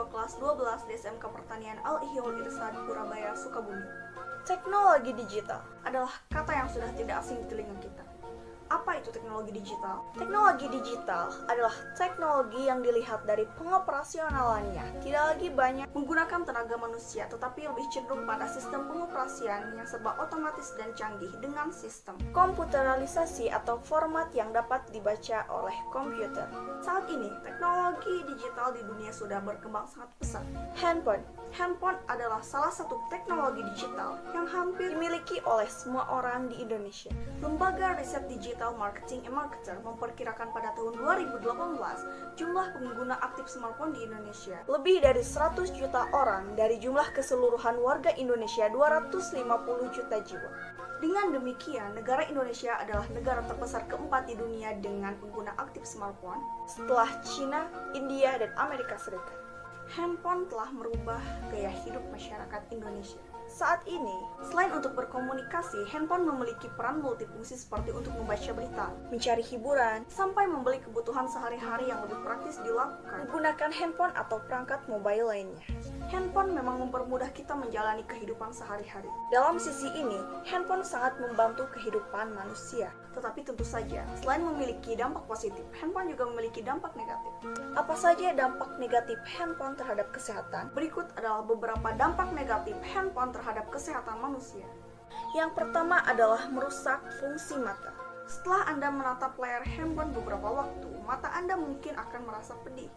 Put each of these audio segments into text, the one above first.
kelas 12 di SMK Pertanian Al-Ihyul Irsyad, Surabaya, Sukabumi. Teknologi digital adalah kata yang sudah tidak asing di telinga kita. Apa itu teknologi digital? Teknologi digital adalah teknologi yang dilihat dari pengoperasionalannya tidak lagi banyak menggunakan tenaga manusia, tetapi lebih cenderung pada sistem pengoperasian yang serba otomatis dan canggih dengan sistem komputeralisasi atau format yang dapat dibaca oleh komputer. Saat ini, teknologi digital di dunia sudah berkembang sangat pesat. Handphone adalah salah satu teknologi digital yang hampir dimiliki oleh semua orang di Indonesia. Lembaga riset digital Marketing and Marketer memperkirakan pada tahun 2018 jumlah pengguna aktif smartphone di Indonesia lebih dari 100 juta orang dari jumlah keseluruhan warga Indonesia 250 juta jiwa. Dengan demikian, negara Indonesia adalah negara terbesar keempat di dunia dengan pengguna aktif smartphone setelah China, India, dan Amerika Serikat. Handphone telah merubah gaya hidup masyarakat Indonesia. Saat ini, selain untuk berkomunikasi, handphone memiliki peran multifungsi seperti untuk membaca berita, mencari hiburan, sampai membeli kebutuhan sehari-hari yang lebih praktis dilakukan menggunakan handphone atau perangkat mobile lainnya. Handphone memang mempermudah kita menjalani kehidupan sehari-hari. Dalam sisi ini, handphone sangat membantu kehidupan manusia. Tetapi tentu saja, selain memiliki dampak positif, handphone juga memiliki dampak negatif. Apa saja dampak negatif handphone terhadap kesehatan? Berikut adalah beberapa dampak negatif handphone terhadap kesehatan manusia. Yang pertama adalah merusak fungsi mata. Setelah Anda menatap layar handphone beberapa waktu, mata Anda mungkin akan merasa pedih.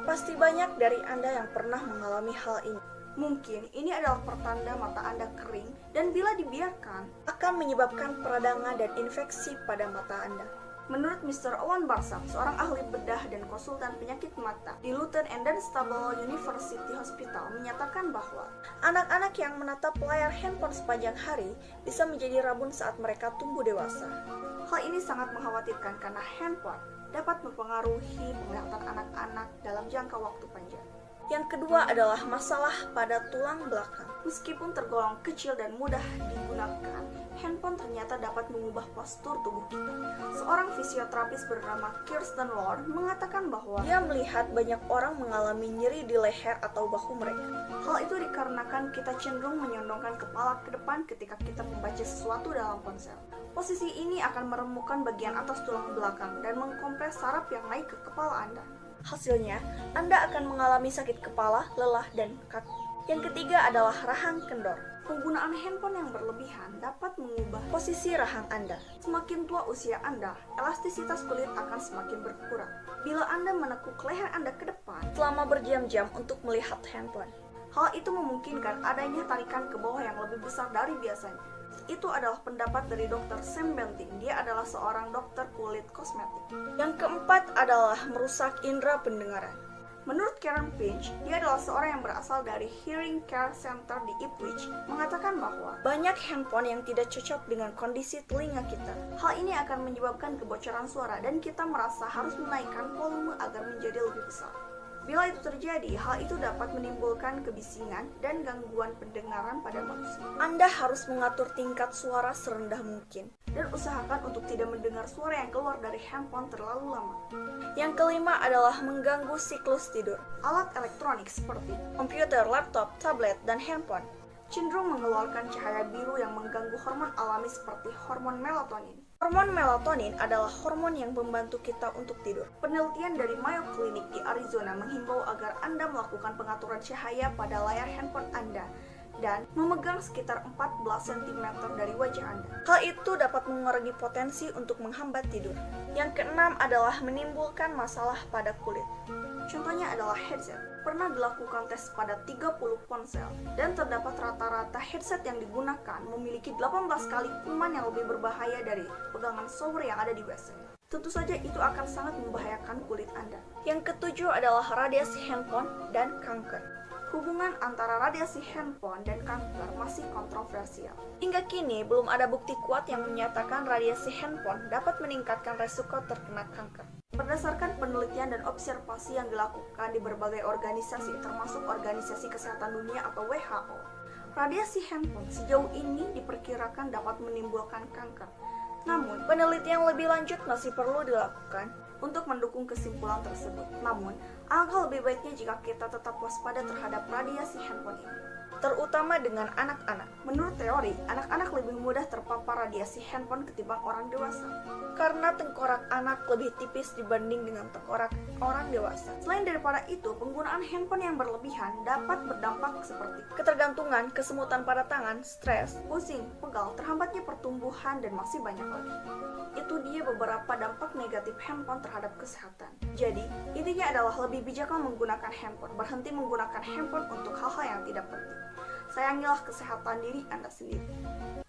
Pasti banyak dari Anda yang pernah mengalami hal ini. Mungkin ini adalah pertanda mata Anda kering dan bila dibiarkan akan menyebabkan peradangan dan infeksi pada mata Anda. Menurut Mr. Owen Barsam, seorang ahli bedah dan konsultan penyakit mata di Luton and Dunstable University Hospital, menyatakan bahwa anak-anak yang menatap layar handphone sepanjang hari bisa menjadi rabun saat mereka tumbuh dewasa. Hal ini sangat mengkhawatirkan karena handphone dapat mempengaruhi penglihatan anak-anak dalam jangka waktu panjang. Yang kedua adalah masalah pada tulang belakang. Meskipun tergolong kecil dan mudah digunakan, handphone ternyata dapat mengubah postur tubuh kita. Seorang fisioterapis bernama Kirsten Lord mengatakan bahwa dia melihat banyak orang mengalami nyeri di leher atau bahu mereka. Hal itu dikarenakan kita cenderung menyondongkan kepala ke depan ketika kita membaca sesuatu dalam ponsel. Posisi ini akan meremukkan bagian atas tulang belakang dan mengkompres saraf yang naik ke kepala Anda. Hasilnya, Anda akan mengalami sakit kepala, lelah, dan kaki. Yang ketiga adalah rahang kendor. Penggunaan handphone yang berlebihan dapat mengubah posisi rahang Anda. Semakin tua usia Anda, elastisitas kulit akan semakin berkurang. Bila Anda menekuk leher Anda ke depan selama berjam-jam untuk melihat handphone, hal itu memungkinkan adanya tarikan ke bawah yang lebih besar dari biasanya. Itu adalah pendapat dari Dr. Sam Benting. Dia adalah seorang dokter kulit kosmetik. Yang keempat adalah merusak indera pendengaran. Menurut Karen Finch, dia adalah seorang yang berasal dari Hearing Care Center di Ipswich, mengatakan bahwa banyak handphone yang tidak cocok dengan kondisi telinga kita. Hal ini akan menyebabkan kebocoran suara dan kita merasa harus menaikkan volume agar menjadi lebih besar. Bila itu terjadi, hal itu dapat menimbulkan kebisingan dan gangguan pendengaran pada manusia. Anda harus mengatur tingkat suara serendah mungkin dan usahakan untuk tidak mendengar suara yang keluar dari handphone terlalu lama. Yang kelima adalah mengganggu siklus tidur. Alat elektronik seperti komputer, laptop, tablet, dan handphone cenderung mengeluarkan cahaya biru yang mengganggu hormon alami seperti hormon melatonin. Hormon melatonin adalah hormon yang membantu kita untuk tidur. Penelitian dari Mayo Clinic di Arizona menghimbau agar Anda melakukan pengaturan cahaya pada layar handphone Anda dan memegang sekitar 14 cm dari wajah Anda. Hal itu dapat mengurangi potensi untuk menghambat tidur. Yang keenam adalah menimbulkan masalah pada kulit. Contohnya adalah headset. Pernah dilakukan tes pada 30 ponsel dan terdapat rata-rata headset yang digunakan memiliki 18 kali kuman yang lebih berbahaya dari pegangan shower yang ada di WC. Tentu saja itu akan sangat membahayakan kulit Anda. Yang ketujuh adalah radiasi handphone dan kanker. Hubungan antara radiasi handphone dan kanker masih kontroversial. Hingga kini belum ada bukti kuat yang menyatakan radiasi handphone dapat meningkatkan resiko terkena kanker. Berdasarkan penelitian dan observasi yang dilakukan di berbagai organisasi, termasuk Organisasi Kesehatan Dunia atau WHO, radiasi handphone sejauh ini diperkirakan dapat menimbulkan kanker. Namun, penelitian lebih lanjut masih perlu dilakukan untuk mendukung kesimpulan tersebut. Namun, alangkah lebih baiknya jika kita tetap waspada terhadap radiasi handphone ini, terutama dengan anak-anak. Menurut teori, anak-anak lebih mudah terpapar radiasi handphone ketimbang orang dewasa, karena tengkorak anak lebih tipis dibanding dengan tengkorak orang dewasa. Selain daripada itu, penggunaan handphone yang berlebihan dapat berdampak seperti ketergantungan, kesemutan pada tangan, stres, pusing, pegal, terhambatnya pertumbuhan, dan masih banyak lagi. Itu dia beberapa dampak negatif handphone terhadap kesehatan. Jadi, intinya adalah lebih bijaklah menggunakan handphone, berhenti menggunakan handphone untuk hal-hal yang tidak penting. Sayangilah kesehatan diri Anda sendiri.